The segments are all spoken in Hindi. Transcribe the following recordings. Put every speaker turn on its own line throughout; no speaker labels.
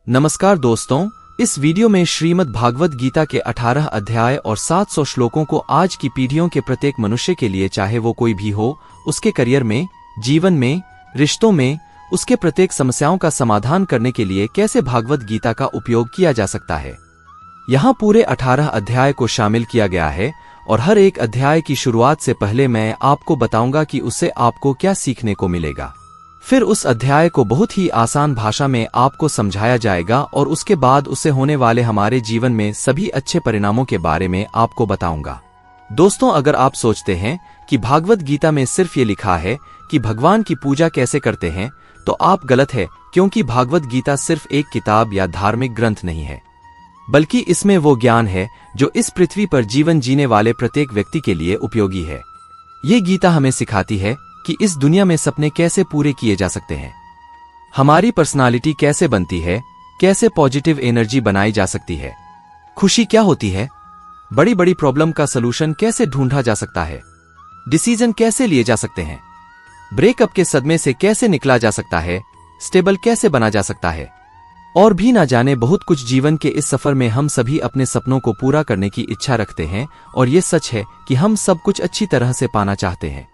नमस्कार दोस्तों, इस वीडियो में श्रीमद् भागवत गीता के 18 अध्याय और 700 श्लोकों को आज की पीढ़ियों के प्रत्येक मनुष्य के लिए, चाहे वो कोई भी हो, उसके करियर में, जीवन में, रिश्तों में, उसके प्रत्येक समस्याओं का समाधान करने के लिए कैसे भागवत गीता का उपयोग किया जा सकता है। यहाँ पूरे 18 अध्याय को शामिल किया गया है और हर एक अध्याय की शुरुआत से पहले मैं आपको बताऊंगा कि उससे आपको क्या सीखने को मिलेगा। फिर उस अध्याय को बहुत ही आसान भाषा में आपको समझाया जाएगा और उसके बाद उससे होने वाले हमारे जीवन में सभी अच्छे परिणामों के बारे में आपको बताऊंगा। दोस्तों, अगर आप सोचते हैं कि भागवत गीता में सिर्फ ये लिखा है कि भगवान की पूजा कैसे करते हैं, तो आप गलत है, क्योंकि भागवत गीता सिर्फ एक किताब या धार्मिक ग्रंथ नहीं है, बल्कि इसमें वो ज्ञान है जो इस पृथ्वी पर जीवन जीने वाले प्रत्येक व्यक्ति के लिए उपयोगी है। ये गीता हमें सिखाती है कि इस दुनिया में सपने कैसे पूरे किए जा सकते हैं, हमारी पर्सनालिटी कैसे बनती है, कैसे पॉजिटिव एनर्जी बनाई जा सकती है, खुशी क्या होती है, बड़ी बड़ी प्रॉब्लम का सलूशन कैसे ढूंढा जा सकता है, डिसीजन कैसे लिए जा सकते हैं, ब्रेकअप के सदमे से कैसे निकला जा सकता है, स्टेबल कैसे बना जा सकता है, और भी ना जाने बहुत कुछ। जीवन के इस सफर में हम सभी अपने सपनों को पूरा करने की इच्छा रखते हैं और ये सच है कि हम सब कुछ अच्छी तरह से पाना चाहते हैं।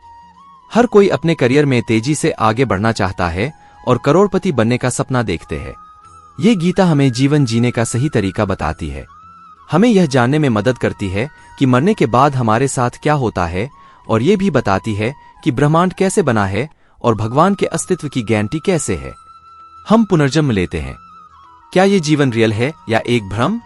हर कोई अपने करियर में तेजी से आगे बढ़ना चाहता है और करोड़पति बनने का सपना देखते हैं। ये गीता हमें जीवन जीने का सही तरीका बताती है, हमें यह जानने में मदद करती है कि मरने के बाद हमारे साथ क्या होता है, और ये भी बताती है कि ब्रह्मांड कैसे बना है और भगवान के अस्तित्व की गारंटी कैसे है। हम पुनर्जन्म लेते हैं, क्या ये जीवन रियल है या एक भ्रम?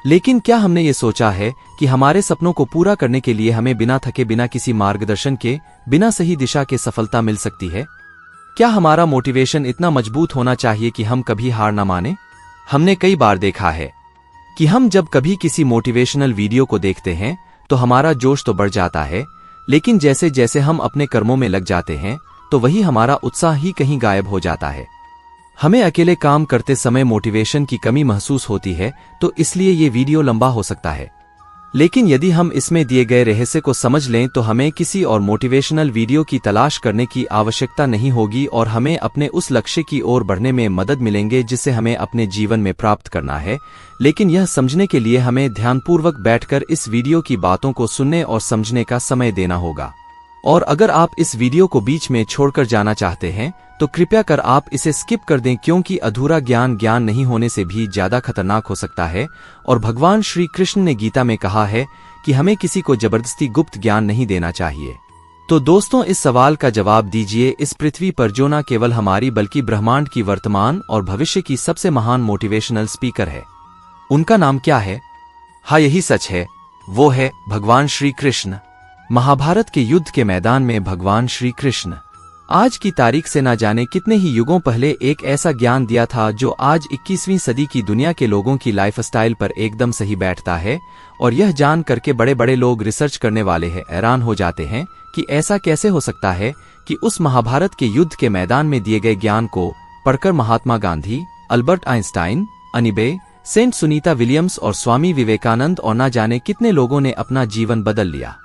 लेकिन क्या हमने ये सोचा है कि हमारे सपनों को पूरा करने के लिए हमें बिना थके, बिना किसी मार्गदर्शन के, बिना सही दिशा के सफलता मिल सकती है? क्या हमारा मोटिवेशन इतना मजबूत होना चाहिए कि हम कभी हार ना माने? हमने कई बार देखा है कि हम जब कभी किसी मोटिवेशनल वीडियो को देखते हैं तो हमारा जोश तो बढ़ जाता है, लेकिन जैसे जैसे हम अपने कर्मों में लग जाते हैं तो वही हमारा उत्साह ही कहीं गायब हो जाता है। हमें अकेले काम करते समय मोटिवेशन की कमी महसूस होती है, तो इसलिए ये वीडियो लंबा हो सकता है। लेकिन यदि हम इसमें दिए गए रहस्य को समझ लें तो हमें किसी और मोटिवेशनल वीडियो की तलाश करने की आवश्यकता नहीं होगी और हमें अपने उस लक्ष्य की ओर बढ़ने में मदद मिलेंगे जिसे हमें अपने जीवन में प्राप्त करना है। लेकिन यह समझने के लिए हमें ध्यानपूर्वक बैठकर इस वीडियो की बातों को सुनने और समझने का समय देना होगा। और अगर आप इस वीडियो को बीच में छोड़कर जाना चाहते हैं तो कृपया कर आप इसे स्किप कर दें, क्योंकि अधूरा ज्ञान नहीं होने से भी ज्यादा खतरनाक हो सकता है। और भगवान श्री कृष्ण ने गीता में कहा है कि हमें किसी को जबरदस्ती गुप्त ज्ञान नहीं देना चाहिए। तो दोस्तों, इस सवाल का जवाब दीजिए, इस पृथ्वी पर जो न केवल हमारी बल्कि ब्रह्मांड की वर्तमान और भविष्य की सबसे महान मोटिवेशनल स्पीकर है, उनका नाम क्या है? हाँ, यही सच है, वो है भगवान श्री कृष्ण। महाभारत के युद्ध के मैदान में भगवान श्री कृष्ण आज की तारीख से ना जाने कितने ही युगों पहले एक ऐसा ज्ञान दिया था जो आज 21वीं सदी की दुनिया के लोगों की लाइफस्टाइल पर एकदम सही बैठता है। और यह जान करके बड़े बड़े लोग, रिसर्च करने वाले हैं, हैरान हो जाते हैं कि ऐसा कैसे हो सकता है कि उस महाभारत के युद्ध के मैदान में दिए गए ज्ञान को पढ़कर महात्मा गांधी, अल्बर्ट आइंस्टाइन, अनिबे, सेंट सुनीता विलियम्स और स्वामी विवेकानंद और ना जाने कितने लोगों ने अपना जीवन बदल लिया।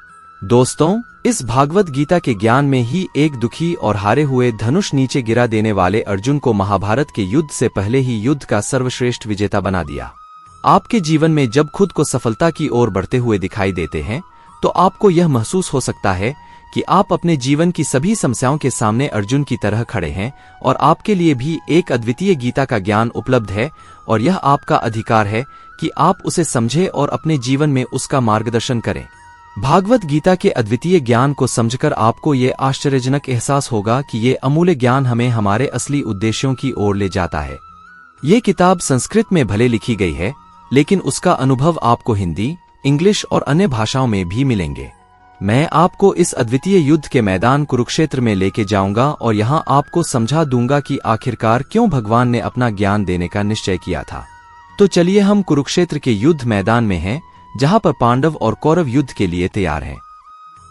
दोस्तों, इस भागवत गीता के ज्ञान में ही एक दुखी और हारे हुए धनुष नीचे गिरा देने वाले अर्जुन को महाभारत के युद्ध से पहले ही युद्ध का सर्वश्रेष्ठ विजेता बना दिया। आपके जीवन में जब खुद को सफलता की ओर बढ़ते हुए दिखाई देते हैं तो आपको यह महसूस हो सकता है कि आप अपने जीवन की सभी समस्याओं के सामने अर्जुन की तरह खड़े हैं और आपके लिए भी एक अद्वितीय गीता का ज्ञान उपलब्ध है और यह आपका अधिकार है कि आप उसे समझें और अपने जीवन में उसका मार्गदर्शन करें। भागवत गीता के अद्वितीय ज्ञान को समझकर आपको ये आश्चर्यजनक एहसास होगा कि ये अमूल्य ज्ञान हमें हमारे असली उद्देश्यों की ओर ले जाता है। ये किताब संस्कृत में भले लिखी गई है, लेकिन उसका अनुभव आपको हिंदी, इंग्लिश और अन्य भाषाओं में भी मिलेंगे। मैं आपको इस अद्वितीय युद्ध के मैदान कुरुक्षेत्र में लेके जाऊंगा और यहाँ आपको समझा दूंगा कि आखिरकार क्यों भगवान ने अपना ज्ञान देने का निश्चय किया था। तो चलिए, हम कुरुक्षेत्र के युद्ध मैदान में हैं, जहां पर पांडव और कौरव युद्ध के लिए तैयार हैं।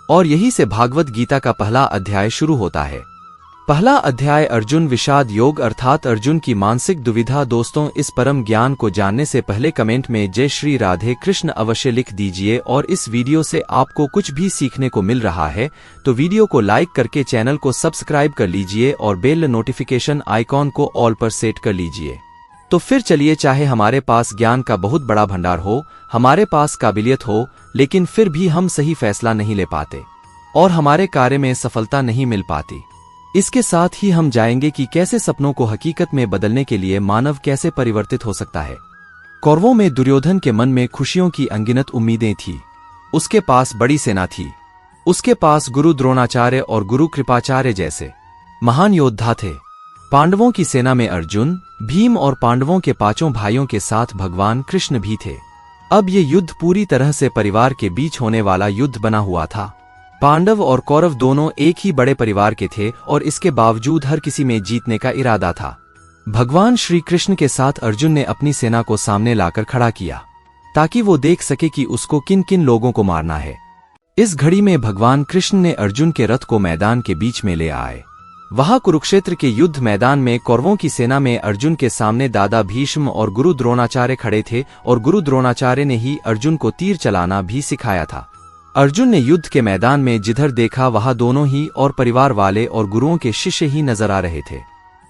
और यहीं से भागवत गीता का पहला अध्याय शुरू होता है। पहला अध्याय अर्जुन विषाद योग अर्थात अर्जुन की मानसिक दुविधा। दोस्तों, इस परम ज्ञान को जानने से पहले कमेंट में जय श्री राधे कृष्ण अवश्य लिख दीजिए। और इस वीडियो से आपको कुछ भी सीखने को मिल रहा है तो वीडियो को लाइक करके चैनल को सब्सक्राइब कर लीजिए और बेल नोटिफिकेशन आइकॉन को ऑल पर सेट कर लीजिए। तो फिर चलिए, चाहे हमारे पास ज्ञान का बहुत बड़ा भंडार हो, हमारे पास काबिलियत हो, लेकिन फिर भी हम सही फैसला नहीं ले पाते और हमारे कार्य में सफलता नहीं मिल पाती। इसके साथ ही हम जाएंगे कि कैसे सपनों को हकीकत में बदलने के लिए मानव कैसे परिवर्तित हो सकता है। कौरवों में दुर्योधन के मन में खुशियों की अनगिनत उम्मीदें थी। उसके पास बड़ी सेना थी। उसके पास गुरु द्रोणाचार्य और गुरु कृपाचार्य जैसे महान योद्धा थे। पांडवों की सेना में अर्जुन, भीम और पांडवों के पांचों भाइयों के साथ भगवान कृष्ण भी थे। अब ये युद्ध पूरी तरह से परिवार के बीच होने वाला युद्ध बना हुआ था। पांडव और कौरव दोनों एक ही बड़े परिवार के थे और इसके बावजूद हर किसी में जीतने का इरादा था। भगवान श्री कृष्ण के साथ अर्जुन ने अपनी सेना को सामने लाकर खड़ा किया ताकि वो देख सके कि उसको किन किन लोगों को मारना है। इस घड़ी में भगवान कृष्ण ने अर्जुन के रथ को मैदान के बीच में ले आए। वहां कुरुक्षेत्र के युद्ध मैदान में कौरवों की सेना में अर्जुन के सामने दादा भीष्म और गुरु द्रोणाचार्य खड़े थे और गुरु द्रोणाचार्य ने ही अर्जुन को तीर चलाना भी सिखाया था। अर्जुन ने युद्ध के मैदान में जिधर देखा वहां दोनों ही और परिवार वाले और गुरुओं के शिष्य ही नजर आ रहे थे।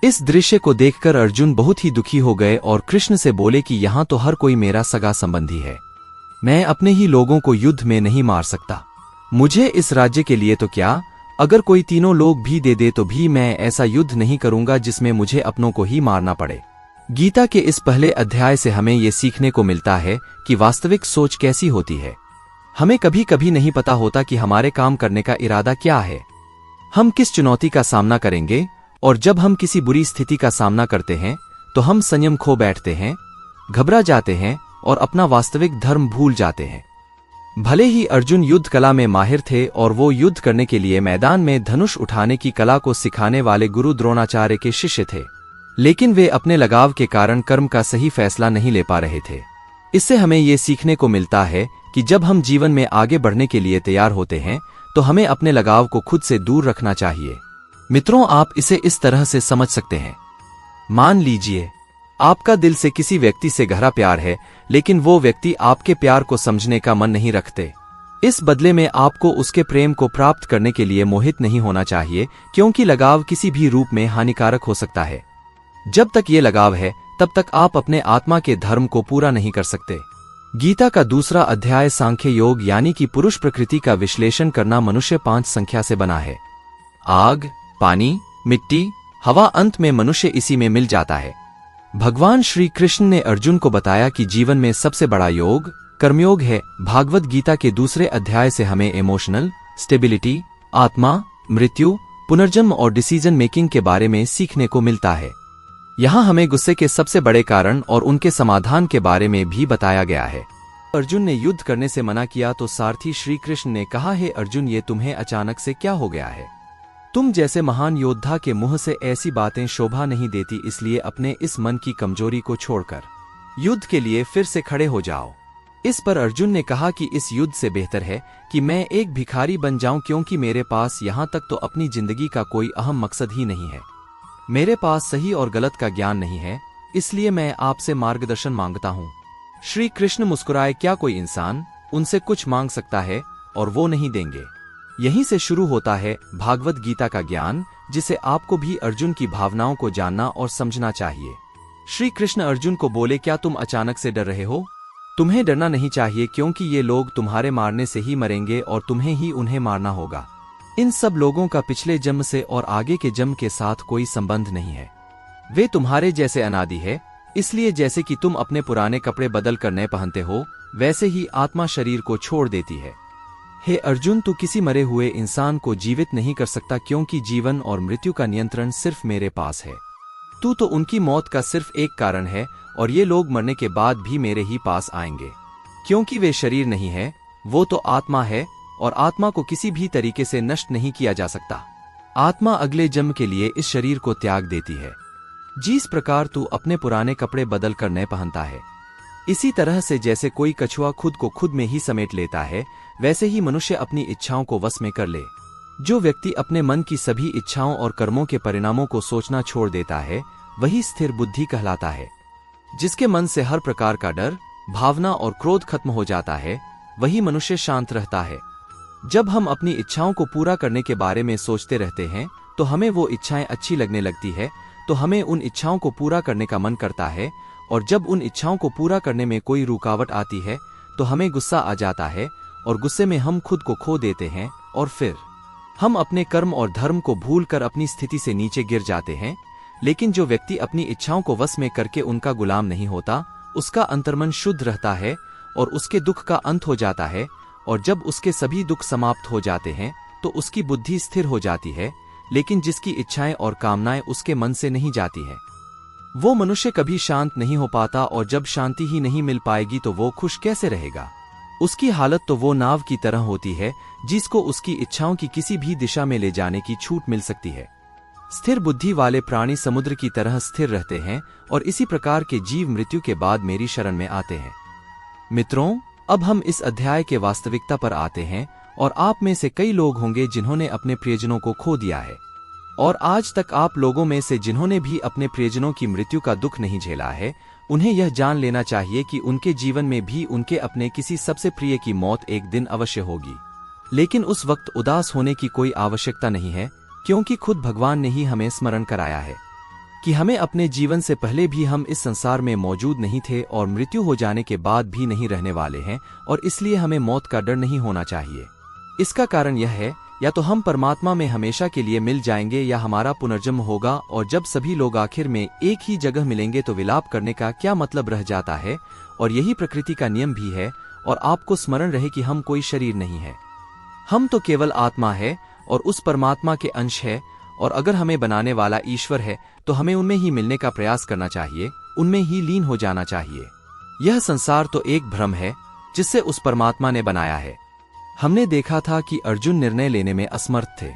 इस दृश्य को देखकर अर्जुन बहुत ही दुखी हो गए और कृष्ण से बोले कि यहाँ तो हर कोई मेरा सगा संबंधी है, मैं अपने ही लोगों को युद्ध में नहीं मार सकता। मुझे इस राज्य के लिए तो क्या, अगर कोई तीनों लोग भी दे दे तो भी मैं ऐसा युद्ध नहीं करूंगा जिसमें मुझे अपनों को ही मारना पड़े। गीता के इस पहले अध्याय से हमें ये सीखने को मिलता है कि वास्तविक सोच कैसी होती है। हमें कभी कभी नहीं पता होता कि हमारे काम करने का इरादा क्या है, हम किस चुनौती का सामना करेंगे, और जब हम किसी बुरी स्थिति का सामना करते हैं तो हम संयम खो बैठते हैं, घबरा जाते हैं और अपना वास्तविक धर्म भूल जाते हैं। भले ही अर्जुन युद्ध कला में माहिर थे और वो युद्ध करने के लिए मैदान में धनुष उठाने की कला को सिखाने वाले गुरु द्रोणाचार्य के शिष्य थे, लेकिन वे अपने लगाव के कारण कर्म का सही फैसला नहीं ले पा रहे थे। इससे हमें ये सीखने को मिलता है कि जब हम जीवन में आगे बढ़ने के लिए तैयार होते हैं तो हमें अपने लगाव को खुद से दूर रखना चाहिए। मित्रों, आप इसे इस तरह से समझ सकते हैं। मान लीजिए आपका दिल से किसी व्यक्ति से गहरा प्यार है, लेकिन वो व्यक्ति आपके प्यार को समझने का मन नहीं रखते। इस बदले में आपको उसके प्रेम को प्राप्त करने के लिए मोहित नहीं होना चाहिए, क्योंकि लगाव किसी भी रूप में हानिकारक हो सकता है। जब तक ये लगाव है तब तक आप अपने आत्मा के धर्म को पूरा नहीं कर सकते। गीता का दूसरा अध्याय सांख्य योग यानी कि पुरुष प्रकृति का विश्लेषण करना मनुष्य 5 संख्या से बना है। आग, पानी, मिट्टी, हवा, अंत में मनुष्य इसी में मिल जाता है। भगवान श्री कृष्ण ने अर्जुन को बताया कि जीवन में सबसे बड़ा योग कर्मयोग है। भागवत गीता के दूसरे अध्याय से हमें इमोशनल स्टेबिलिटी, आत्मा, मृत्यु, पुनर्जन्म और डिसीजन मेकिंग के बारे में सीखने को मिलता है। यहाँ हमें गुस्से के सबसे बड़े कारण और उनके समाधान के बारे में भी बताया गया है। अर्जुन ने युद्ध करने से मना किया तो सारथी श्री कृष्ण ने कहा, हे अर्जुन, ये तुम्हें अचानक से क्या हो गया है? तुम जैसे महान योद्धा के मुंह से ऐसी बातें शोभा नहीं देती, इसलिए अपने इस मन की कमजोरी को छोड़कर युद्ध के लिए फिर से खड़े हो जाओ। इस पर अर्जुन ने कहा कि इस युद्ध से बेहतर है कि मैं एक भिखारी बन जाऊं, क्योंकि मेरे पास यहाँ तक तो अपनी जिंदगी का कोई अहम मकसद ही नहीं है। मेरे पास सही और गलत का ज्ञान नहीं है, इसलिए मैं आपसे मार्गदर्शन मांगता हूँ। श्री कृष्ण मुस्कुराए, क्या कोई इंसान उनसे कुछ मांग सकता है और वो नहीं देंगे? यहीं से शुरू होता है भागवत गीता का ज्ञान, जिसे आपको भी अर्जुन की भावनाओं को जानना और समझना चाहिए। श्री कृष्ण अर्जुन को बोले, क्या तुम अचानक से डर रहे हो? तुम्हें डरना नहीं चाहिए, क्योंकि ये लोग तुम्हारे मारने से ही मरेंगे और तुम्हें ही उन्हें मारना होगा। इन सब लोगों का पिछले जन्म से और आगे के जन्म के साथ कोई संबंध नहीं है। वे तुम्हारे जैसे अनादि है। इसलिए जैसे कि तुम अपने पुराने कपड़े बदल कर नए पहनते हो, वैसे ही आत्मा शरीर को छोड़ देती है। हे अर्जुन, तू किसी मरे हुए इंसान को जीवित नहीं कर सकता, क्योंकि जीवन और मृत्यु का नियंत्रण सिर्फ मेरे पास है। तू तो उनकी मौत का सिर्फ एक कारण है और ये लोग मरने के बाद भी मेरे ही पास आएंगे, क्योंकि वे शरीर नहीं है, वो तो आत्मा है और आत्मा को किसी भी तरीके से नष्ट नहीं किया जा सकता। आत्मा अगले जन्म के लिए इस शरीर को त्याग देती है। जिस प्रकार तू अपने पुराने कपड़े बदल कर नए पहनता है, इसी तरह से जैसे कोई कछुआ खुद को खुद में ही समेट लेता है, वैसे ही मनुष्य अपनी इच्छाओं को वश में कर ले। जो व्यक्ति अपने मन की सभी इच्छाओं और कर्मों के परिणामों को सोचना छोड़ देता है, वही स्थिर बुद्धि कहलाता है। जिसके मन से हर प्रकार का डर, भावना और क्रोध खत्म हो जाता है, वही मनुष्य शांत रहता है। जब हम अपनी इच्छाओं को पूरा करने के बारे में सोचते रहते हैं तो हमें वो इच्छाएं अच्छी लगने लगती है, तो हमें उन इच्छाओं को पूरा करने का मन करता है, और जब उन इच्छाओं को पूरा करने में कोई रुकावट आती है तो हमें गुस्सा आ जाता है, और गुस्से में हम खुद को खो देते हैं, और फिर हम अपने कर्म और धर्म को भूलकर अपनी स्थिति से नीचे गिर जाते हैं। लेकिन जो व्यक्ति अपनी इच्छाओं को वश में करके उनका गुलाम नहीं होता, उसका अंतर्मन शुद्ध रहता है और उसके दुख का अंत हो जाता है, और जब उसके सभी दुख समाप्त हो जाते हैं तो उसकी बुद्धि स्थिर हो जाती है। लेकिन जिसकी इच्छाएं और कामनाएं उसके मन से नहीं जाती हैं, वो मनुष्य कभी शांत नहीं हो पाता, और जब शांति ही नहीं मिल पाएगी तो वो खुश कैसे रहेगा। उसकी हालत तो वो नाव की तरह होती है जिसको उसकी इच्छाओं की किसी भी दिशा में ले जाने की छूट मिल सकती है। स्थिर बुद्धि वाले प्राणी समुद्र की तरह स्थिर रहते हैं, और इसी प्रकार के जीव मृत्यु के बाद मेरी शरण में आते हैं। मित्रों, अब हम इस अध्याय के वास्तविकता पर आते हैं, और आप में से कई लोग होंगे जिन्होंने अपने प्रियजनों को खो दिया है, और आज तक आप लोगों में से जिन्होंने भी अपने प्रियजनों की मृत्यु का दुख नहीं झेला है, उन्हें यह जान लेना चाहिए कि उनके जीवन में भी उनके अपने किसी सबसे प्रिय की मौत एक दिन अवश्य होगी। लेकिन उस वक्त उदास होने की कोई आवश्यकता नहीं है, क्योंकि खुद भगवान ने ही हमें स्मरण कराया है कि हमें अपने जीवन से पहले भी हम इस संसार में मौजूद नहीं थे और मृत्यु हो जाने के बाद भी नहीं रहने वाले हैं, और इसलिए हमें मौत का डर नहीं होना चाहिए। इसका कारण यह है, या तो हम परमात्मा में हमेशा के लिए मिल जाएंगे या हमारा पुनर्जन्म होगा, और जब सभी लोग आखिर में एक ही जगह मिलेंगे तो विलाप करने का क्या मतलब रह जाता है। और यही प्रकृति का नियम भी है। और आपको स्मरण रहे कि हम कोई शरीर नहीं है, हम तो केवल आत्मा है और उस परमात्मा के अंश है, और अगर हमें बनाने वाला ईश्वर है तो हमें उनमें ही मिलने का प्रयास करना चाहिए, उनमें ही लीन हो जाना चाहिए। यह संसार तो एक भ्रम है जिससे उस परमात्मा ने बनाया है। हमने देखा था कि अर्जुन निर्णय लेने में असमर्थ थे।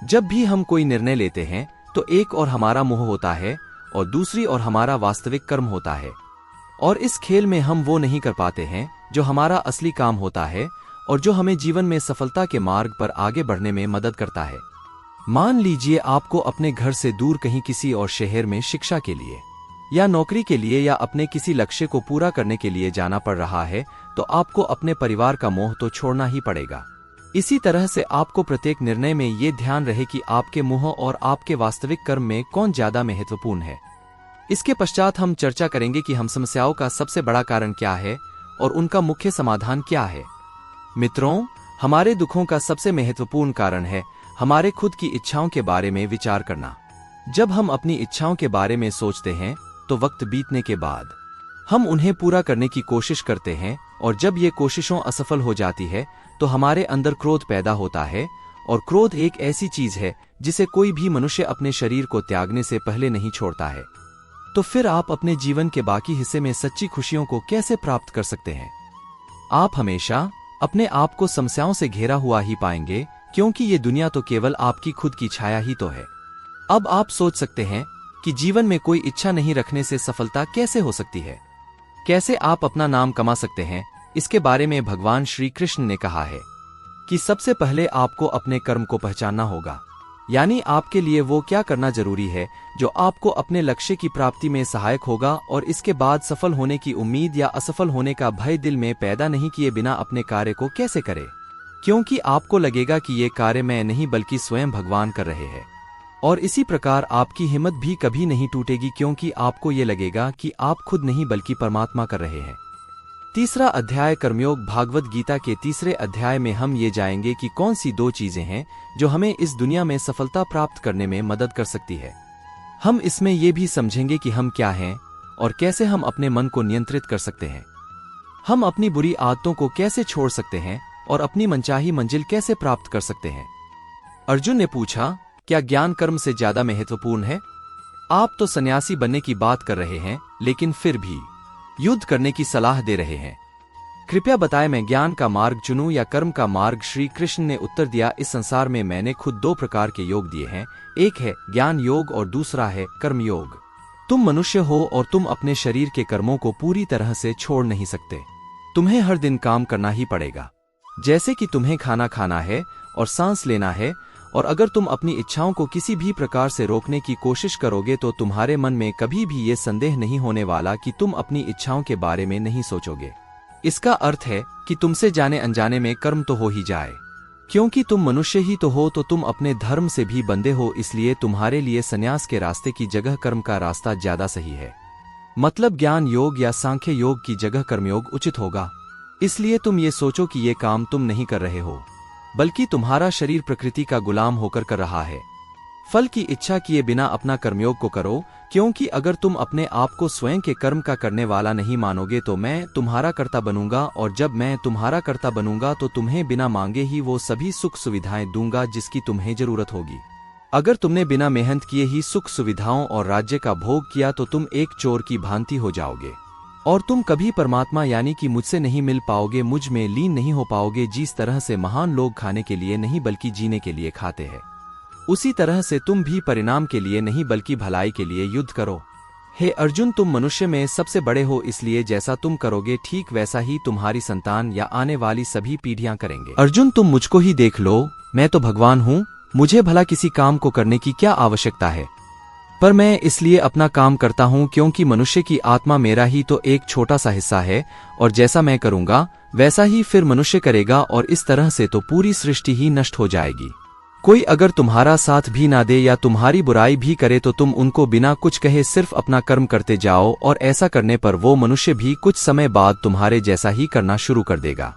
जब भी हम कोई निर्णय लेते हैं तो एक और हमारा मोह होता है और दूसरी और हमारा वास्तविक कर्म होता है, और इस खेल में हम वो नहीं कर पाते हैं जो हमारा असली काम होता है और जो हमें जीवन में सफलता के मार्ग पर आगे बढ़ने में मदद करता है। मान लीजिए आपको अपने घर से दूर कहीं किसी और शहर में शिक्षा के लिए या नौकरी के लिए या अपने किसी लक्ष्य को पूरा करने के लिए जाना पड़ रहा है, तो आपको अपने परिवार का मोह तो छोड़ना ही पड़ेगा। इसी तरह से आपको प्रत्येक निर्णय में ये ध्यान रहे कि आपके मोह और आपके वास्तविक कर्म में कौन ज्यादा महत्वपूर्ण है। इसके पश्चात हम चर्चा करेंगे कि हम समस्याओं का सबसे बड़ा कारण क्या है और उनका मुख्य समाधान क्या है। मित्रों, हमारे दुखों का सबसे महत्वपूर्ण कारण है हमारे खुद की इच्छाओं के बारे में विचार करना। जब हम अपनी इच्छाओं के बारे में सोचते हैं तो वक्त बीतने के बाद हम उन्हें पूरा करने की कोशिश करते हैं, और जब ये कोशिशों असफल हो जाती है तो हमारे अंदर क्रोध पैदा होता है, और क्रोध एक ऐसी चीज है जिसे कोई भी मनुष्य अपने शरीर को त्यागने से पहले नहीं छोड़ता है। तो फिर आप अपने जीवन के बाकी हिस्से में सच्ची खुशियों को कैसे प्राप्त कर सकते हैं? आप हमेशा अपने आप को समस्याओं से घेरा हुआ ही पाएंगे, क्योंकि ये दुनिया तो केवल आपकी खुद की छाया ही तो है। अब आप सोच सकते हैं कि जीवन में कोई इच्छा नहीं रखने से सफलता कैसे हो सकती है, कैसे आप अपना नाम कमा सकते हैं। इसके बारे में भगवान श्री कृष्ण ने कहा है कि सबसे पहले आपको अपने कर्म को पहचानना होगा, यानी आपके लिए वो क्या करना जरूरी है जो आपको अपने लक्ष्य की प्राप्ति में सहायक होगा, और इसके बाद सफल होने की उम्मीद या असफल होने का भय दिल में पैदा नहीं किए बिना अपने कार्य को कैसे करें, क्योंकि आपको लगेगा कि ये कार्य मैं नहीं बल्कि स्वयं भगवान कर रहे हैं। और इसी प्रकार आपकी हिम्मत भी कभी नहीं टूटेगी, क्योंकि आपको ये लगेगा कि आप खुद नहीं बल्कि परमात्मा कर रहे हैं। तीसरा अध्याय कर्मयोग। भागवत गीता के तीसरे अध्याय में हम ये जाएंगे कि कौन सी दो चीजें हैं जो हमें इस दुनिया में सफलता प्राप्त करने में मदद कर सकती है। हम इसमें ये भी समझेंगे कि हम क्या हैं और कैसे हम अपने मन को नियंत्रित कर सकते हैं। हम अपनी बुरी आदतों को कैसे छोड़ सकते हैं और अपनी मनचाही मंजिल कैसे प्राप्त कर सकते हैं। अर्जुन ने पूछा, क्या ज्ञान कर्म से ज्यादा महत्वपूर्ण है? आप तो सन्यासी बनने की बात कर रहे हैं, लेकिन फिर भी युद्ध करने की सलाह दे रहे हैं। कृपया बताएं, मैं ज्ञान का मार्ग चुनूं या कर्म का मार्ग? श्री कृष्ण ने उत्तर दिया, इस संसार में मैंने खुद दो प्रकार के योग दिए हैं, एक है ज्ञान योग और दूसरा है कर्म योग। तुम मनुष्य हो और तुम अपने शरीर के कर्मों को पूरी तरह से छोड़ नहीं सकते। तुम्हें हर दिन काम करना ही पड़ेगा, जैसे कि तुम्हें खाना खाना है और सांस लेना है, और अगर तुम अपनी इच्छाओं को किसी भी प्रकार से रोकने की कोशिश करोगे तो तुम्हारे मन में कभी भी ये संदेह नहीं होने वाला कि तुम अपनी इच्छाओं के बारे में नहीं सोचोगे। इसका अर्थ है कि तुमसे जाने अनजाने में कर्म तो हो ही जाए, क्योंकि तुम मनुष्य ही तो हो, तो तुम अपने धर्म से भी बंधे हो, इसलिए तुम्हारे लिए संन्यास के रास्ते की जगह कर्म का रास्ता ज्यादा सही है। मतलब ज्ञान योग या सांख्य योग की जगह कर्मयोग उचित होगा। इसलिए तुम ये सोचो कि ये काम तुम नहीं कर रहे हो, बल्कि तुम्हारा शरीर प्रकृति का गुलाम होकर कर रहा है। फल की इच्छा किए बिना अपना कर्मयोग को करो, क्योंकि अगर तुम अपने आप को स्वयं के कर्म का करने वाला नहीं मानोगे तो मैं तुम्हारा कर्ता बनूंगा, और जब मैं तुम्हारा कर्ता बनूंगा तो तुम्हें बिना मांगे ही वो सभी सुख सुविधाएं दूंगा जिसकी तुम्हें जरूरत होगी। अगर तुमने बिना मेहनत किए ही सुख सुविधाओं और राज्य का भोग किया तो तुम एक चोर की भांति हो जाओगे, और तुम कभी परमात्मा यानी कि मुझसे नहीं मिल पाओगे, मुझ में लीन नहीं हो पाओगे। जिस तरह से महान लोग खाने के लिए नहीं बल्कि जीने के लिए खाते हैं, उसी तरह से तुम भी परिणाम के लिए नहीं बल्कि भलाई के लिए युद्ध करो। हे अर्जुन, तुम मनुष्य में सबसे बड़े हो, इसलिए जैसा तुम करोगे ठीक वैसा ही तुम्हारी संतान या आने वाली सभी पीढ़ियां करेंगे। अर्जुन, तुम मुझको ही देख लो, मैं तो भगवान हूँ, मुझे भला किसी काम को करने की क्या आवश्यकता है। पर मैं इसलिए अपना काम करता हूँ क्योंकि मनुष्य की आत्मा मेरा ही तो एक छोटा सा हिस्सा है, और जैसा मैं करूँगा वैसा ही फिर मनुष्य करेगा, और इस तरह से तो पूरी सृष्टि ही नष्ट हो जाएगी। कोई अगर तुम्हारा साथ भी ना दे या तुम्हारी बुराई भी करे तो तुम उनको बिना कुछ कहे सिर्फ अपना कर्म करते जाओ, और ऐसा करने पर वो मनुष्य भी कुछ समय बाद तुम्हारे जैसा ही करना शुरू कर देगा।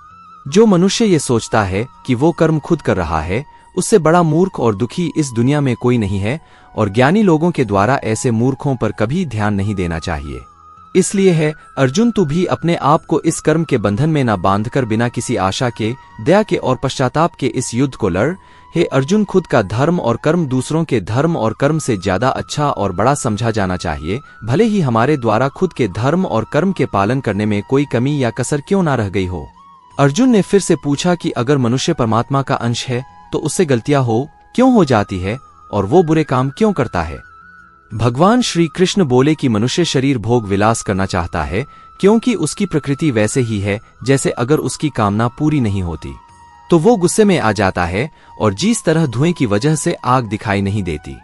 जो मनुष्य ये सोचता है कि वो कर्म खुद कर रहा है, उससे बड़ा मूर्ख और दुखी इस दुनिया में कोई नहीं है, और ज्ञानी लोगों के द्वारा ऐसे मूर्खों पर कभी ध्यान नहीं देना चाहिए। इसलिए है अर्जुन, तू भी अपने आप को इस कर्म के बंधन में न बांधकर बिना किसी आशा के, दया के और पश्चाताप के इस युद्ध को लड़। हे अर्जुन, खुद का धर्म और कर्म दूसरों के धर्म और कर्म से ज्यादा अच्छा और बड़ा समझा जाना चाहिए, भले ही हमारे द्वारा खुद के धर्म और कर्म के पालन करने में कोई कमी या कसर क्यों ना रह गई हो। अर्जुन ने फिर से पूछा कि अगर मनुष्य परमात्मा का अंश है तो उससे गलतियां क्यों हो जाती है, और वो बुरे काम क्यों करता है। भगवान श्री कृष्ण बोले कि मनुष्य शरीर भोग विलास करना चाहता है, क्योंकि उसकी प्रकृति वैसे ही है जैसे अगर उसकी कामना पूरी नहीं होती तो वो गुस्से में आ जाता है, और जिस तरह धुएं की वजह से आग दिखाई नहीं देती,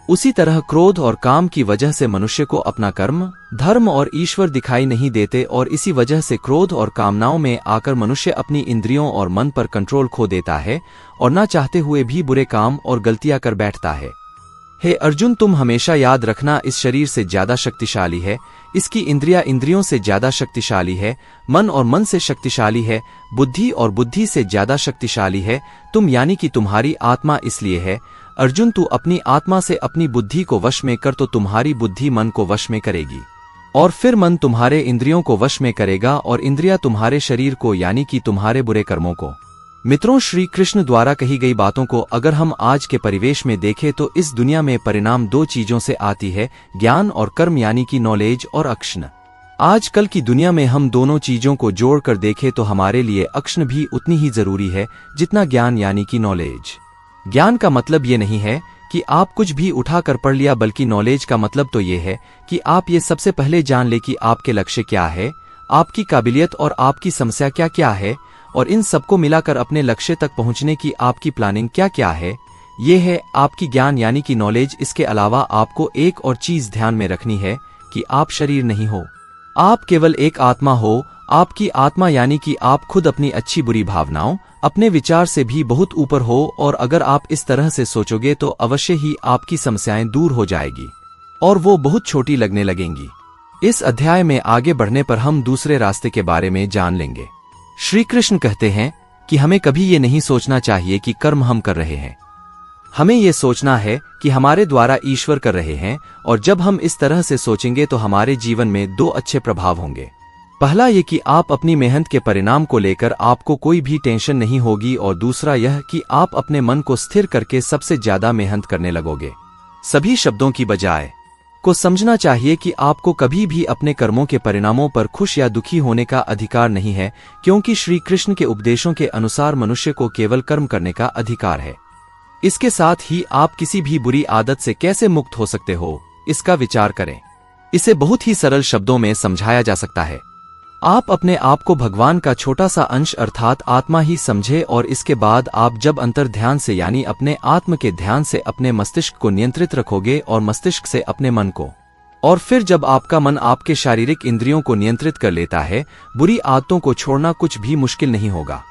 उसी तरह क्रोध और काम की वजह से मनुष्य को अपना कर्म, धर्म और ईश्वर दिखाई नहीं देते, और इसी वजह से क्रोध और कामनाओं में आकर मनुष्य अपनी इंद्रियों और मन पर कंट्रोल खो देता है, और ना चाहते हुए भी बुरे काम और गलतियां कर बैठता है। हे अर्जुन, तुम हमेशा याद रखना, इस शरीर से ज्यादा शक्तिशाली है, इसकी इंद्रियां इंद्रियों से ज्यादा शक्तिशाली है, मन और मन से शक्तिशाली है, बुद्धि और बुद्धि से ज्यादा शक्तिशाली है तुम, यानी कि तुम्हारी आत्मा। इसलिए है अर्जुन, तू अपनी आत्मा से अपनी बुद्धि को वश में कर तो तुम्हारी बुद्धि मन को वश में करेगी, और फिर मन तुम्हारे इंद्रियों को वश में करेगा, और इंद्रियां तुम्हारे शरीर को यानी कि तुम्हारे बुरे कर्मों को। मित्रों, श्री कृष्ण द्वारा कही गई बातों को अगर हम आज के परिवेश में देखें तो इस दुनिया में परिणाम दो चीजों से आती है, ज्ञान और कर्म यानी कि नॉलेज और अक्षण। आजकल की दुनिया में हम दोनों चीजों को जोड़कर देखें तो हमारे लिए अक्षण भी उतनी ही जरूरी है जितना ज्ञान यानी कि नॉलेज। ज्ञान का मतलब ये नहीं है कि आप कुछ भी उठा कर पढ़ लिया, बल्कि नॉलेज का मतलब तो ये है कि आप ये सबसे पहले जान ले कि आपके लक्ष्य क्या है, आपकी काबिलियत और आपकी समस्या क्या क्या है, और इन सबको मिलाकर अपने लक्ष्य तक पहुंचने की आपकी प्लानिंग क्या क्या है। ये है आपकी ज्ञान यानी कि नॉलेज। इसके अलावा आपको एक और चीज ध्यान में रखनी है कि आप शरीर नहीं हो, आप केवल एक आत्मा हो। आपकी आत्मा यानी कि आप खुद अपनी अच्छी बुरी भावनाओं, अपने विचार से भी बहुत ऊपर हो, और अगर आप इस तरह से सोचोगे तो अवश्य ही आपकी समस्याएं दूर हो जाएगी और वो बहुत छोटी लगने लगेंगी। इस अध्याय में आगे बढ़ने पर हम दूसरे रास्ते के बारे में जान लेंगे। श्री कृष्ण कहते हैं कि हमें कभी ये नहीं सोचना चाहिए कि कर्म हम कर रहे हैं, हमें ये सोचना है कि हमारे द्वारा ईश्वर कर रहे हैं, और जब हम इस तरह से सोचेंगे तो हमारे जीवन में दो अच्छे प्रभाव होंगे। पहला ये कि आप अपनी मेहनत के परिणाम को लेकर आपको कोई भी टेंशन नहीं होगी, और दूसरा यह कि आप अपने मन को स्थिर करके सबसे ज्यादा मेहनत करने लगोगे। सभी शब्दों की बजाय को समझना चाहिए कि आपको कभी भी अपने कर्मों के परिणामों पर खुश या दुखी होने का अधिकार नहीं है, क्योंकि श्री कृष्ण के उपदेशों के अनुसार मनुष्य को केवल कर्म करने का अधिकार है। इसके साथ ही आप किसी भी बुरी आदत से कैसे मुक्त हो सकते हो, इसका विचार करें। इसे बहुत ही सरल शब्दों में समझाया जा सकता है। आप अपने आप को भगवान का छोटा सा अंश अर्थात आत्मा ही समझे, और इसके बाद आप जब अंतर ध्यान से यानी अपने आत्म के ध्यान से अपने मस्तिष्क को नियंत्रित रखोगे और मस्तिष्क से अपने मन को, और फिर जब आपका मन आपके शारीरिक इंद्रियों को नियंत्रित कर लेता है, बुरी आदतों को छोड़ना कुछ भी मुश्किल नहीं होगा।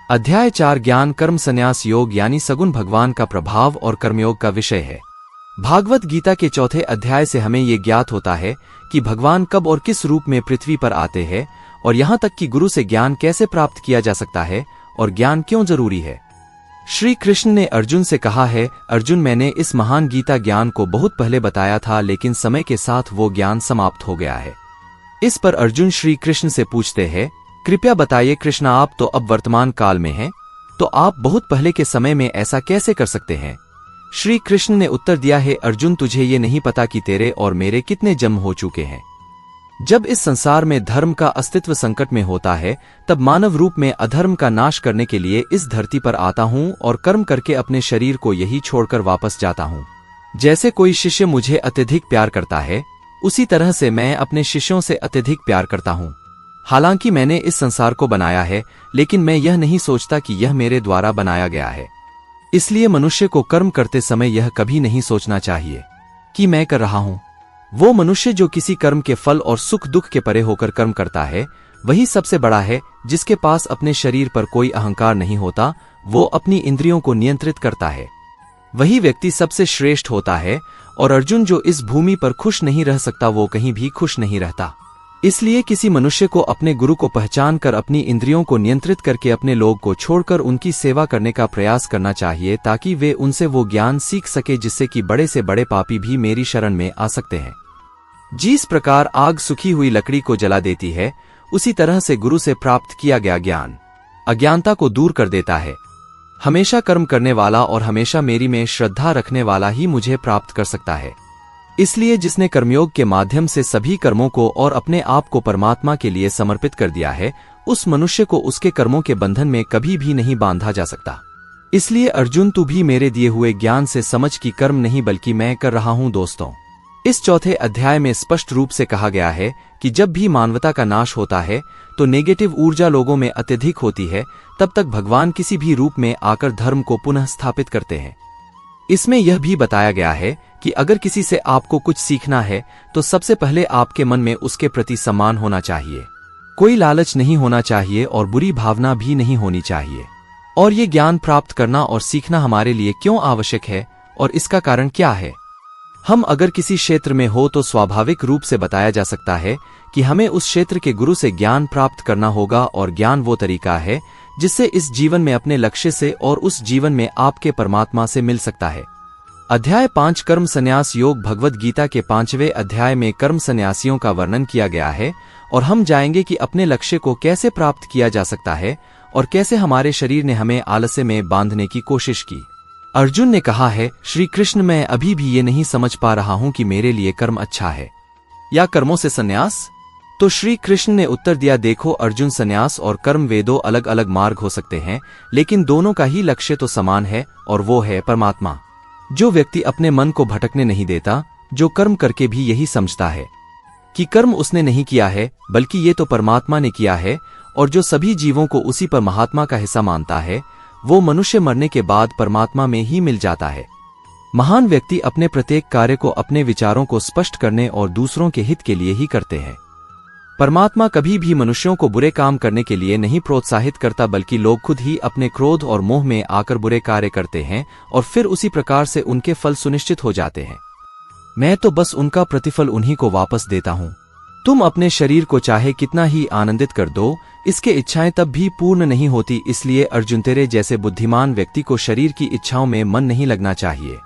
अध्याय 4 ज्ञान कर्म संन्यास योग यानी सगुण भगवान का प्रभाव और कर्मयोग का विषय है। भागवत गीता के चौथे अध्याय से हमें ये ज्ञात होता है कि भगवान कब और किस रूप में पृथ्वी पर आते हैं और यहाँ तक कि गुरु से ज्ञान कैसे प्राप्त किया जा सकता है और ज्ञान क्यों जरूरी है। श्री कृष्ण ने अर्जुन से कहा है, अर्जुन मैंने इस महान गीता ज्ञान को बहुत पहले बताया था, लेकिन समय के साथ वो ज्ञान समाप्त हो गया है। इस पर अर्जुन श्री कृष्ण से पूछते हैं, कृपया बताइए कृष्ण, आप तो अब वर्तमान काल में हैं, तो आप बहुत पहले के समय में ऐसा कैसे कर सकते हैं। श्री कृष्ण ने उत्तर दिया है, अर्जुन तुझे ये नहीं पता कि तेरे और मेरे कितने जन्म हो चुके हैं। जब इस संसार में धर्म का अस्तित्व संकट में होता है, तब मानव रूप में अधर्म का नाश करने के लिए इस धरती पर आता हूँ और कर्म करके अपने शरीर को यही छोड़कर वापस जाता हूँ। जैसे कोई शिष्य मुझे अत्यधिक प्यार करता है, उसी तरह से मैं अपने शिष्यों से अत्यधिक प्यार करता हूँ। हालांकि मैंने इस संसार को बनाया है, लेकिन मैं यह नहीं सोचता कि यह मेरे द्वारा बनाया गया है। इसलिए मनुष्य को कर्म करते समय यह कभी नहीं सोचना चाहिए कि मैं कर रहा हूँ। वो मनुष्य जो किसी कर्म के फल और सुख दुख के परे होकर कर्म करता है, वही सबसे बड़ा है। जिसके पास अपने शरीर पर कोई अहंकार नहीं होता, वो अपनी इंद्रियों को नियंत्रित करता है, वही व्यक्ति सबसे श्रेष्ठ होता है। और अर्जुन जो इस भूमि पर खुश नहीं रह सकता, वो कहीं भी खुश नहीं रहता। इसलिए किसी मनुष्य को अपने गुरु को पहचान कर अपनी इंद्रियों को नियंत्रित करके अपने लोग को छोड़कर उनकी सेवा करने का प्रयास करना चाहिए, ताकि वे उनसे वो ज्ञान सीख सके जिससे कि बड़े से बड़े पापी भी मेरी शरण में आ सकते हैं। जिस प्रकार आग सूखी हुई लकड़ी को जला देती है, उसी तरह से गुरु से प्राप्त किया गया ज्ञान अज्ञानता को दूर कर देता है। हमेशा कर्म करने वाला और हमेशा मेरी में श्रद्धा रखने वाला ही मुझे प्राप्त कर सकता है। इसलिए जिसने कर्मयोग के माध्यम से सभी कर्मों को और अपने आप को परमात्मा के लिए समर्पित कर दिया है, उस मनुष्य को उसके कर्मों के बंधन में कभी भी नहीं बांधा जा सकता। इसलिए अर्जुन तू भी मेरे दिए हुए ज्ञान से समझ कि कर्म नहीं बल्कि मैं कर रहा हूँ। दोस्तों, इस चौथे अध्याय में स्पष्ट रूप से कहा गया है कि जब भी मानवता का नाश होता है तो नेगेटिव ऊर्जा लोगों में अत्यधिक होती है, तब तक भगवान किसी भी रूप में आकर धर्म को पुनः स्थापित करते हैं। इसमें यह भी बताया गया है कि अगर किसी से आपको कुछ सीखना है तो सबसे पहले आपके मन में उसके प्रति सम्मान होना चाहिए, कोई लालच नहीं होना चाहिए और बुरी भावना भी नहीं होनी चाहिए। और ये ज्ञान प्राप्त करना और सीखना हमारे लिए क्यों आवश्यक है और इसका कारण क्या है। हम अगर किसी क्षेत्र में हो तो स्वाभाविक रूप से बताया जा सकता है कि हमें उस क्षेत्र के गुरु से ज्ञान प्राप्त करना होगा, और ज्ञान वो तरीका है जिससे इस जीवन में अपने लक्ष्य से और उस जीवन में आपके परमात्मा से मिल सकता है। अध्याय 5 कर्म संन्यास योग भगवत गीता के 5वें अध्याय में कर्म संन्यासियों का वर्णन किया गया है और हम जाएंगे कि अपने लक्ष्य को कैसे प्राप्त किया जा सकता है और कैसे हमारे शरीर ने हमें आलस्य में बांधने की कोशिश की। अर्जुन ने कहा है, श्री कृष्ण मैं अभी भी ये नहीं समझ पा रहा हूं कि मेरे लिए कर्म अच्छा है या कर्मों से संन्यास। तो श्री कृष्ण ने उत्तर दिया, देखो अर्जुन, संन्यास और कर्म वे दो अलग अलग मार्ग हो सकते हैं, लेकिन दोनों का ही लक्ष्य तो समान है और वो है परमात्मा। जो व्यक्ति अपने मन को भटकने नहीं देता, जो कर्म करके भी यही समझता है कि कर्म उसने नहीं किया है बल्कि ये तो परमात्मा ने किया है, और जो सभी जीवों को उसी पर महात्मा का हिस्सा मानता है, वो मनुष्य मरने के बाद परमात्मा में ही मिल जाता है। महान व्यक्ति अपने प्रत्येक कार्य को अपने विचारों को स्पष्ट करने और दूसरों के हित के लिए ही करते हैं। परमात्मा कभी भी मनुष्यों को बुरे काम करने के लिए नहीं प्रोत्साहित करता, बल्कि लोग खुद ही अपने क्रोध और मोह में आकर बुरे कार्य करते हैं और फिर उसी प्रकार से उनके फल सुनिश्चित हो जाते हैं। मैं तो बस उनका प्रतिफल उन्हीं को वापस देता हूँ। तुम अपने शरीर को चाहे कितना ही आनंदित कर दो, इसके इच्छाएं तब भी पूर्ण नहीं होती। इसलिए अर्जुन, तेरे जैसे बुद्धिमान व्यक्ति को शरीर की इच्छाओं में मन नहीं लगना चाहिए।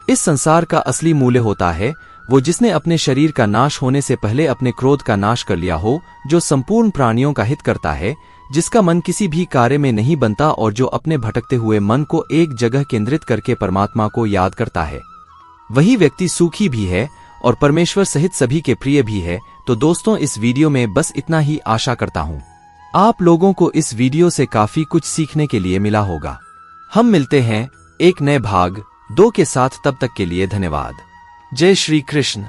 इस संसार का असली मूल्य होता है वो जिसने अपने शरीर का नाश होने से पहले अपने क्रोध का नाश कर लिया हो, जो संपूर्ण प्राणियों का हित करता है, जिसका मन किसी भी कार्य में नहीं बनता और जो अपने भटकते हुए मन को एक जगह केंद्रित करके परमात्मा को याद करता है। वही व्यक्ति सुखी भी है और परमेश्वर सहित सभी के प्रिय भी है। तो दोस्तों, इस वीडियो में बस इतना ही आशा करता हूँ आप लोगों को इस वीडियो से काफी कुछ सीखने के लिए मिला होगा। हम मिलते हैं एक नए भाग 2 के साथ, तब तक के लिए धन्यवाद। जय श्री कृष्ण।